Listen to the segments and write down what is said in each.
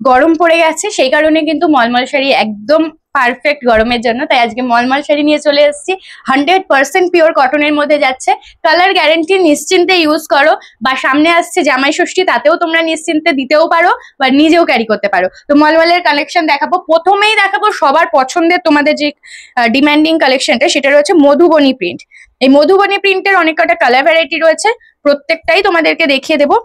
গরম পড়ে গেছে, সেই কারণে কিন্তু মলমল শাড়ি একদম পারফেক্ট গরমের জন্য। তাই আজকে মলমল শাড়ি নিয়ে চলে এসেছি। 100% পিওর কটনের মধ্যে যাচ্ছে, কালার গ্যারেন্টি, নিশ্চিন্তে ইউজ করো। বা সামনে আসছে জামাই ষষ্ঠী, তাতেও তোমরা নিশ্চিন্তে দিতেও পারো বা নিজেও ক্যারি করতে পারো। তো মলমলের কালেকশন দেখাবো। প্রথমেই দেখাবো সবার পছন্দের, তোমাদের যে ডিমান্ডিং কালেকশনটা, সেটা রয়েছে মধুবনী প্রিন্ট। এই মধুবনী প্রিন্টের অনেক কটা কালার ভ্যারাইটি রয়েছে, প্রত্যেকটাই তোমাদেরকে দেখিয়ে দেবো।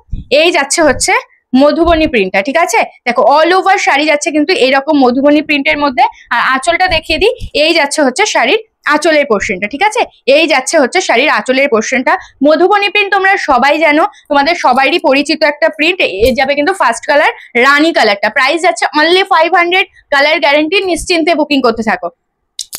এই যাচ্ছে হচ্ছে মধুবনী প্রিন্টটা, ঠিক আছে? দেখো অল ওভার শাড়ি যাচ্ছে কিন্তু এইরকম মধুবনী প্রিন্টের মধ্যে। আর আঁচলটা দেখিয়ে দিই, এই যাচ্ছে হচ্ছে শাড়ির আঁচলের পোর্শনটা, ঠিক আছে? এই যাচ্ছে হচ্ছে শাড়ির আঁচলের পোর্শনটা। মধুবনী প্রিন্ট তোমরা সবাই জানো, তোমাদের সবারই পরিচিত একটা প্রিন্ট। এ যাবে কিন্তু ফার্স্ট কালার রানী কালারটা, প্রাইস যাচ্ছে অনলি 500, কালার গ্যারেন্টি, নিশ্চিন্তে বুকিং করতে থাকো।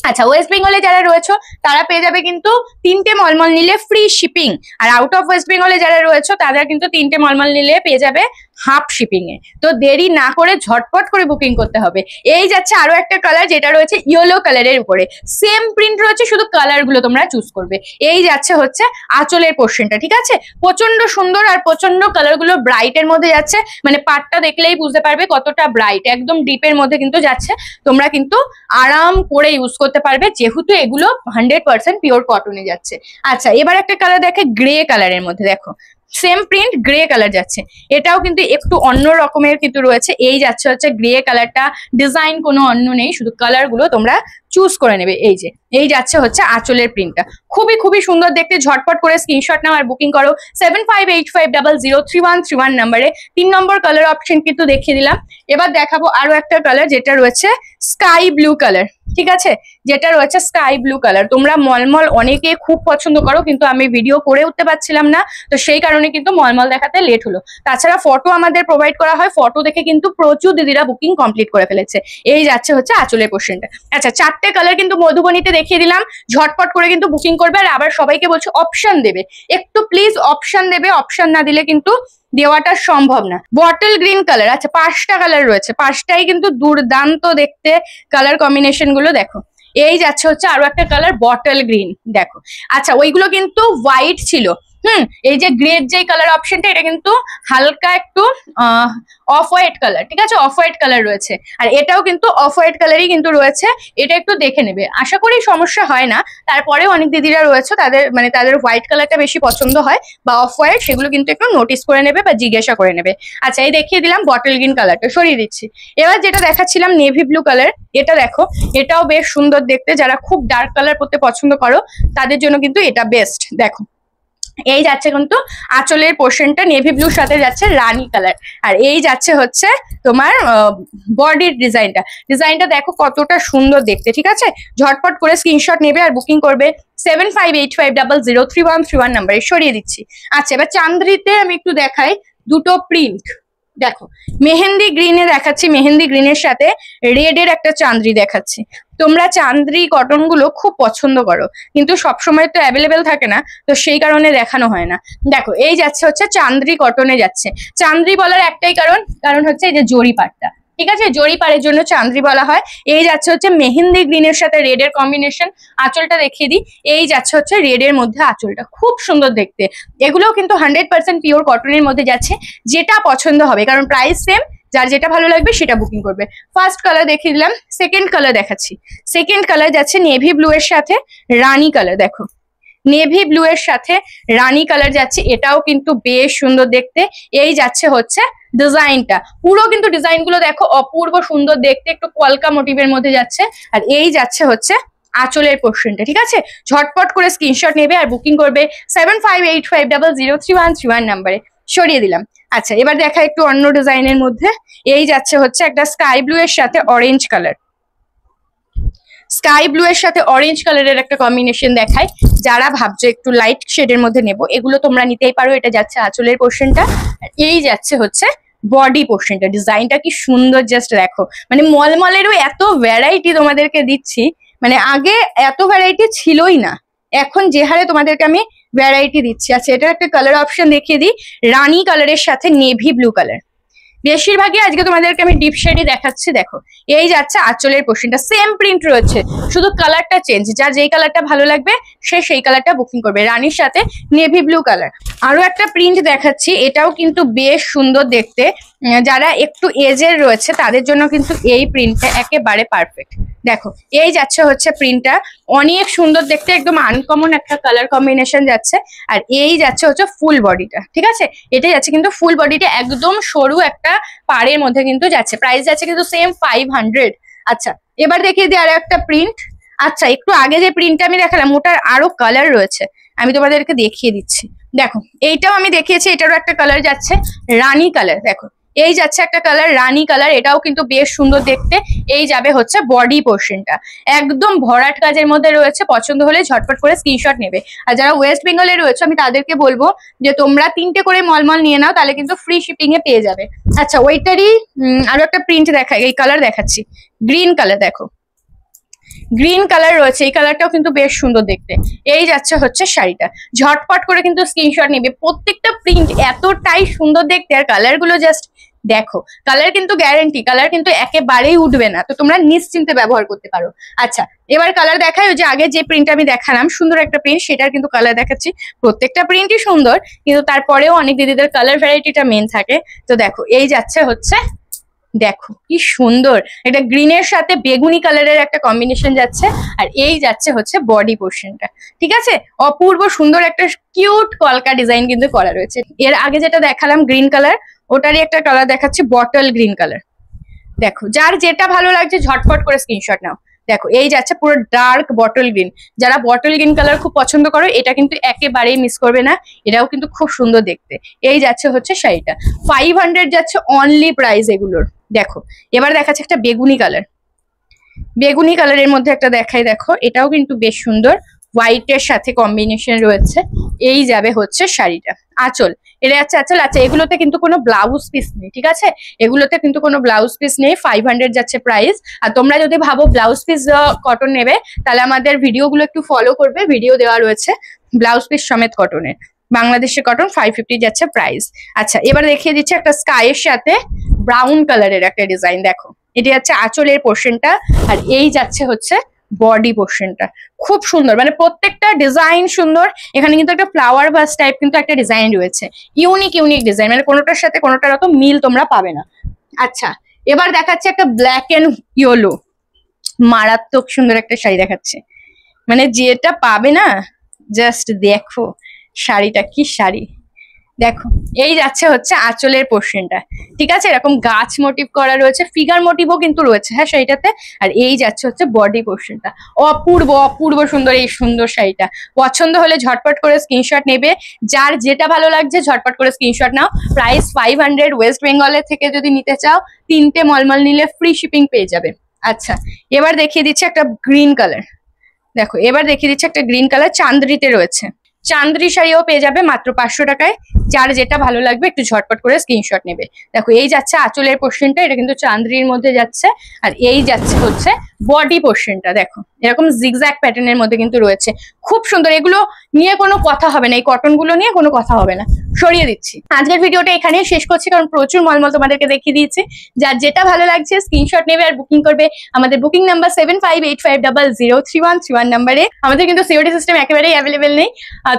আচ্ছা, ওয়েস্ট বেঙ্গলে যারা রয়েছে তারা পেয়ে যাবে কিন্তু 3টে মলমল নিলে ফ্রি শিপিং। আর আউট অফ ওয়েস্ট বেঙ্গলে যারা রয়েছে তারা কিন্তু 3টে মলমল নিলে পেয়ে যাবে হাফ শিপিং এ। তো দেরি না করে ঝটপট করে বুকিং করতে হবে। এই যাচ্ছে আরো একটা কালার, যেটা রয়েছে ইয়েলো কালারের উপরে, সেম প্রিন্ট রয়েছে, শুধু কালার গুলো তোমরা চুজ করবে। এই যাচ্ছে হচ্ছে আঁচলের পোর্শনটা, ঠিক আছে? প্রচন্ড সুন্দর আর প্রচন্ড কালার গুলো ব্রাইট এর মধ্যে যাচ্ছে, মানে পাটটা দেখলেই বুঝতে পারবে কতটা ব্রাইট, একদম ডিপের মধ্যে কিন্তু যাচ্ছে। তোমরা কিন্তু আরাম করে ইউজ করতে পারবে, যেহেতু এগুলো 100% পিওর কটনে যাচ্ছে। আচ্ছা, এবার একটা কালার দেখে, গ্রে কালারের মধ্যে দেখো, সেম প্রিন্ট, গ্রে কালার যাচ্ছে। এটাও কিন্তু একটু অন্য রকমের কিন্তু রয়েছে। এই যাচ্ছে হচ্ছে গ্রে কালারটা, ডিজাইন কোনো অন্য নেই, শুধু কালার গুলো তোমরা চুজ করে নেবে। এই যে এই যাচ্ছে হচ্ছে আঁচলের প্রিন্টটা, খুবই খুবই সুন্দর দেখতে। ঝটপট করে স্ক্রিনশট নাও আর বুকিং করো 7585003131 নাম্বারে। 3 নম্বর কালার অপশন কিন্তু দেখিয়ে দিলাম। এবার দেখাবো আরো একটা কালার, যেটা রয়েছে স্কাই ব্লু কালার, ঠিক আছে? যেটা রয়েছে স্কাই ব্লু কালার। তোমরা মলমল অনেকে খুব পছন্দ করো, কিন্তু আমি ভিডিও করে উঠতে পারছিলাম না, তো সেই কারণে কিন্তু মলমল দেখাতে লেট হলো। তাছাড়া ফটো আমাদের প্রোভাইড করা হয়, ফটো দেখে কিন্তু প্রচুর দিদিরা বুকিং কমপ্লিট করে ফেলেছে। এই যাচ্ছে হচ্ছে আঁচলের পোর্শনটা। আচ্ছা, 4টে কালার কিন্তু মধুবনীতে দেখিয়ে দিলাম, ঝটপট করে কিন্তু বুকিং করবে। আর আবার সবাইকে বলছে অপশন দেবে, একটু প্লিজ অপশন দেবে, অপশন না দিলে কিন্তু দেওয়াটা সম্ভব না। বটল গ্রিন কালার, আচ্ছা 5টা কালার রয়েছে, 5টাই কিন্তু দুর্দান্ত দেখতে কালার কম্বিনেশন গুলো দেখো। এই যাচ্ছে হচ্ছে আরো একটা কালার বটল গ্রিন, দেখো। আচ্ছা, ওইগুলো কিন্তু হোয়াইট ছিল, এই যে গ্রে যে কালার অপশনটা, এটা কিন্তু হালকা একটু অফ হোয়াইট কালার, ঠিক আছে? অফ হোয়াইট কালার রয়েছে। আর এটাও কিন্তু অফ হোয়াইট কালারই কিন্তু রয়েছে, এটা একটু দেখে নেবে, আশা করি সমস্যা হয় না। তারপরেও অনেক দিদিরা রয়েছে তাদের হোয়াইট কালারটা বেশি পছন্দ হয় বা অফ হোয়াইট, সেগুলো কিন্তু একটু নোটিস করে নেবে বা জিজ্ঞাসা করে নেবে। আচ্ছা, এই দেখিয়ে দিলাম বটল গ্রিন কালারটা, সরিয়ে দিচ্ছি। এবার যেটা দেখাচ্ছিলাম নেভি ব্লু কালার, এটা দেখো, এটাও বেশ সুন্দর দেখতে। যারা খুব ডার্ক কালার পরতে পছন্দ করো তাদের জন্য কিন্তু এটা বেস্ট। দেখো, এই যাচ্ছে কিন্তু আঁচলের পোর্শনটা নেভি ব্লুর সাথে যাচ্ছে রানী কালার। আর এই যাচ্ছে হচ্ছে তোমার বডির ডিজাইনটা দেখো কতটা সুন্দর দেখতে, ঠিক আছে? ঝটপট করে স্ক্রিনশট নেবে আর বুকিং করবে 7585003131 নাম্বারে, সরিয়ে দিচ্ছি। আচ্ছা, এবার চান্দ্রিতে আমি একটু দেখাই দুটো প্রিন্ট। দেখো, মেহেন্দি গ্রিনে দেখাচ্ছি, মেহেন্দি গ্রিনের সাথে রেড এর একটা চান্দ্রি দেখাচ্ছি। তোমরা চান্দ্রি কটন গুলো খুব পছন্দ করো, কিন্তু সবসময় তো অ্যাভেলেবেল থাকে না, তো সেই কারণে দেখানো হয় না। দেখো, এই যাচ্ছে হচ্ছে চান্দ্রি কটনে যাচ্ছে। চান্দ্রি বলার একটাই কারণ হচ্ছে এই যে জরি পাটটা, ঠিক আছে? জরি পাড়ের জন্য চান্দ্রি বলা হয়। এই যাচ্ছে হচ্ছে মেহেন্দি গ্রিনের সাথে রেড এর কম্বিনেশন। আঁচলটা দেখিয়ে দিই, এই যাচ্ছে হচ্ছে রেড এর মধ্যে আঁচলটা, খুব সুন্দর দেখতে। এগুলোও কিন্তু 100% পিওর কটনের মধ্যে যাচ্ছে, যেটা পছন্দ হবে, কারণ প্রাইস সেম, যার যেটা ভালো লাগবে সেটা বুকিং করবে। ফার্স্ট কালার দেখিয়ে দিলাম, সেকেন্ড কালার দেখাচ্ছি। সেকেন্ড কালার যাচ্ছে নেভি ব্লু এর সাথে রানী কালার, দেখো নেভি ব্লু এর সাথে রানী কালার যাচ্ছে, এটাও কিন্তু বেশ সুন্দর দেখতে। এই যাচ্ছে হচ্ছে ডিজাইনটা, পুরো কিন্তু ডিজাইন গুলো দেখো অপূর্ব সুন্দর দেখতে, একটু কলকা মোটিভের মধ্যে যাচ্ছে। আর এই যাচ্ছে হচ্ছে আঁচলের পোর্শনটা, ঠিক আছে? ঝটপট করে স্ক্রিনশট নেবে আর বুকিং করবে 7585003131 নাম্বারে, সরিয়ে দিলাম। আচ্ছা, এবার দেখা একটু অন্য ডিজাইনের মধ্যে। এই যাচ্ছে হচ্ছে একটা স্কাই ব্লু এর সাথে অরেঞ্জ কালার, স্কাই ব্লু এর সাথে অরেঞ্জ কালারের একটা কম্বিনেশন দেখায়। যারা ভাবছো একটু লাইট শেডের মধ্যে নেবো, এগুলো তোমরা নিতেই পারো। এটা যাচ্ছে আঁচলের পোর্শনটা, এই যাচ্ছে হচ্ছে বডি পোর্শনটা। ডিজাইনটা কি সুন্দর, জাস্ট দেখো। মানে মলমলেরও এত ভ্যারাইটি তোমাদেরকে দিচ্ছি, মানে আগে এত ভ্যারাইটি ছিলই না, এখন যে হারে তোমাদেরকে আমি ভ্যারাইটি দিচ্ছি। আচ্ছা, এটার একটা কালার অপশন দেখিয়ে দিই, রানী কালারের সাথে নেভি ব্লু কালার। বেশিরভাগই আজকে তোমাদেরকে আমি ডিপ শেডই দেখাচ্ছি। দেখো, এই যাচ্ছে আঁচলের পোর্শনটা, সেম প্রিন্ট রয়েছে, শুধু কালারটা চেঞ্জ। যার যেই কালারটা ভালো লাগবে সে সেই কালারটা বুকিং করবে। রানীর সাথে নেভি ব্লু কালার। আরো একটা প্রিন্ট দেখাচ্ছি, এটাও কিন্তু বেশ সুন্দর দেখতে। যারা একটু এজের রয়েছে তাদের জন্য কিন্তু এই প্রিন্টটা একেবারে পারফেক্ট। দেখো এই যাচ্ছে হচ্ছে প্রিন্টটা, অনেক সুন্দর দেখতে, একদম আনকমন একটা কালার কম্বিনেশন যাচ্ছে। আর এই যাচ্ছে হচ্ছে ফুল বডিটা, ঠিক আছে, এটা যাচ্ছে কিন্তু ফুল বডিটা একদম সরু একটা পাড়ের মধ্যে কিন্তু যাচ্ছে। প্রাইস যাচ্ছে কিন্তু সেম 500। আচ্ছা এবার দেখিয়ে দিই আরো একটা প্রিন্ট। আচ্ছা একটু আগে যে প্রিন্টটা আমি দেখালাম ওটার আরো কালার রয়েছে, আমি তোমাদেরকে দেখিয়ে দিচ্ছি। দেখো এইটাও আমি দেখিয়েছি, এটারও একটা কালার যাচ্ছে রানী কালার। দেখো এই যাচ্ছে একটা কালার রানী কালার, এটাও কিন্তু বেশ সুন্দর দেখতে। এই যাবে হচ্ছে বডি পোর্শনটা, একদম ভরাট কাজের মধ্যে রয়েছে। পছন্দ হলে ঝটপট করে স্ক্রিনশট নেবে। আর যারা ওয়েস্ট বেঙ্গলে রয়েছে আমি তাদেরকে বলবো যে তোমরা 3টে করে মলমল নিয়ে নাও, তাহলে কিন্তু ফ্রি শিপিং এ পেয়ে যাবে। আচ্ছা ওইটারই আরো একটা প্রিন্ট দেখাই, এই কালার দেখাচ্ছি, গ্রিন কালার। দেখো গ্রিন কালার রয়েছে, এই কালারটাও কিন্তু বেশ সুন্দর দেখতে। এই যাচ্ছে হচ্ছে শাড়িটা, ঝটপট করে কিন্তু স্ক্রিনশট নেবে। প্রত্যেকটা প্রিন্ট এতটাই সুন্দর দেখতে, আর কালার গুলো জাস্ট দেখো, কালার কিন্তু গ্যারেন্টি, কালার কিন্তু একেবারেই উঠবে না, তো তোমরা নিশ্চিন্তে ব্যবহার করতে পারো। আচ্ছা এবার কালার দেখাই, ওই যে আগে যে প্রিন্ট আমি দেখালাম সুন্দর একটা প্রিন্ট, সেটার কিন্তু কালার দেখাচ্ছি। প্রত্যেকটা প্রিন্টই সুন্দর, কিন্তু তারপরেও অনেক দিদিদের কালার ভ্যারাইটিটা মেন থাকে। তো দেখো এই যাচ্ছে হচ্ছে, দেখো কি সুন্দর, এটা গ্রিনের সাথে বেগুনি কালারের একটা কম্বিনেশন যাচ্ছে। আর এই যাচ্ছে হচ্ছে বডি পোর্শনটা, ঠিক আছে, অপূর্ব সুন্দর একটা কিউট কলকা ডিজাইন কিন্তু করা রয়েছে। এর আগে যেটা দেখালাম গ্রিন কালার, ওটারই একটা কালার দেখাচ্ছি বটল গ্রিন কালার। দেখো যার যেটা ভালো লাগছে ঝটপট করে স্ক্রিনশট নাও। দেখো এই যাচ্ছে পুরো ডার্ক বটল গ্রিন, যারা বটল গ্রিন কালার খুব পছন্দ করো এটা কিন্তু একেবারেই মিস করবে না, এটাও কিন্তু খুব সুন্দর দেখতে। এই যাচ্ছে হচ্ছে শাড়িটা, 500 যাচ্ছে অনলি প্রাইস এগুলোর। দেখো এবার দেখাচ্ছে একটা বেগুনি কালার, বেগুনি কালারের মধ্যে একটা দেখাই। দেখো এটাও কিন্তু বেশ সুন্দর, হোয়াইটের সাথে কম্বিনেশন রয়েছে। এই যাবে হচ্ছে শাড়িটা, আঁচল, এটা যাচ্ছে আঁচল। আচ্ছা এগুলোতে কিন্তু কোনো ব্লাউজ পিস নেই, ঠিক আছে, এগুলোতে কিন্তু কোনো ব্লাউজ পিস নেই, 500 যাচ্ছে প্রাইস। আর তোমরা যদি ভাবো ব্লাউজ পিস কটন নেবে, তাহলে আমাদের ভিডিওগুলো একটু ফলো করবে, ভিডিও দেওয়া রয়েছে ব্লাউজ পিস সমেত কটনের। বাংলাদেশের কটন 550 যাচ্ছে প্রাইস। আচ্ছা এবার দেখিয়ে দিচ্ছি একটা স্কাইয়ের সাথে ব্রাউন কালারের একটা ডিজাইন। দেখো এটা যাচ্ছে আঁচলের পোর্শনটা, আর এই যাচ্ছে হচ্ছে বডি পোর্শনটা। খুব সুন্দর, মানে প্রত্যেকটা ডিজাইন সুন্দর। এখানে কিন্তু একটা ফ্লাওয়ার ভাস টাইপ কিন্তু একটা ডিজাইন রয়েছে, ইউনিক ইউনিক ডিজাইন, মানে কোনোটার সাথে কোনোটার অত মিল তোমরা পাবে না। আচ্ছা এবার দেখাচ্ছে একটা ব্ল্যাক এন্ড ইয়েলো, মারাত্মক সুন্দর একটা শাড়ি দেখাচ্ছে, মানে যেটা পাবে না জাস্ট দেখো শাড়িটা কি শাড়ি। দেখো এই যাচ্ছে হচ্ছে আঁচলের পোর্শনটা, ঠিক আছে, এরকম গাছ মোটিভ করা রয়েছে, ফিগার মোটিভও কিন্তু রয়েছে হ্যাঁ শাড়িটাতে। আর এই যাচ্ছে হচ্ছে বডি পোর্শনটা, অপূর্ব অপূর্ব সুন্দর এই সুন্দর শাড়িটা। পছন্দ হলে ঝটপট করে স্ক্রিনশট নেবে, যার যেটা ভালো লাগছে ঝটপট করে স্ক্রিনশট নাও। প্রাইস 500, ওয়েস্ট বেঙ্গলের থেকে যদি নিতে চাও 3টে মলমল নিলে ফ্রি শিপিং পেয়ে যাবে। আচ্ছা এবার দেখিয়ে দিচ্ছি একটা গ্রিন কালার। দেখো এবার দেখিয়ে দিচ্ছি একটা গ্রিন কালার, চান্দ্রিতে রয়েছে, চান্দ্রি শাড়িও পেয়ে যাবে মাত্র 500 টাকায়। যার যেটা ভালো লাগবে একটু ঝটপট করে স্ক্রিনশট নেবে। দেখো এই যাচ্ছে আঁচলের পোর্শনটা, এটা কিন্তু চান্দ্রির মধ্যে যাচ্ছে। আর এই যাচ্ছে হচ্ছে বডি পোর্শনটা, দেখো এরকম জিগজ্যাগ প্যাটার্নের মধ্যে কিন্তু রয়েছে, খুব সুন্দর। এগুলো নিয়ে কোনো কথা হবে না, এই কটন গুলো নিয়ে কোনো কথা হবে না, সরিয়ে দিচ্ছি। আজকের ভিডিওটা এখানেই শেষ করছি, কারণ প্রচুর মলমল তোমাদেরকে দেখিয়ে দিয়েছি। যার যেটা ভালো লাগছে স্ক্রিনশট নেবে আর বুকিং করবে আমাদের বুকিং নাম্বার 7585003131 নাম্বারে। আমাদের কিন্তু সিওডি সিস্টেম একেবারেই অ্যাভেলেবেল নেই,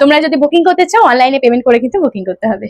তোমরা যদি বুকিং করতে চাও অনলাইনে পেমেন্ট করে কিন্তু বুকিং করতে হবে।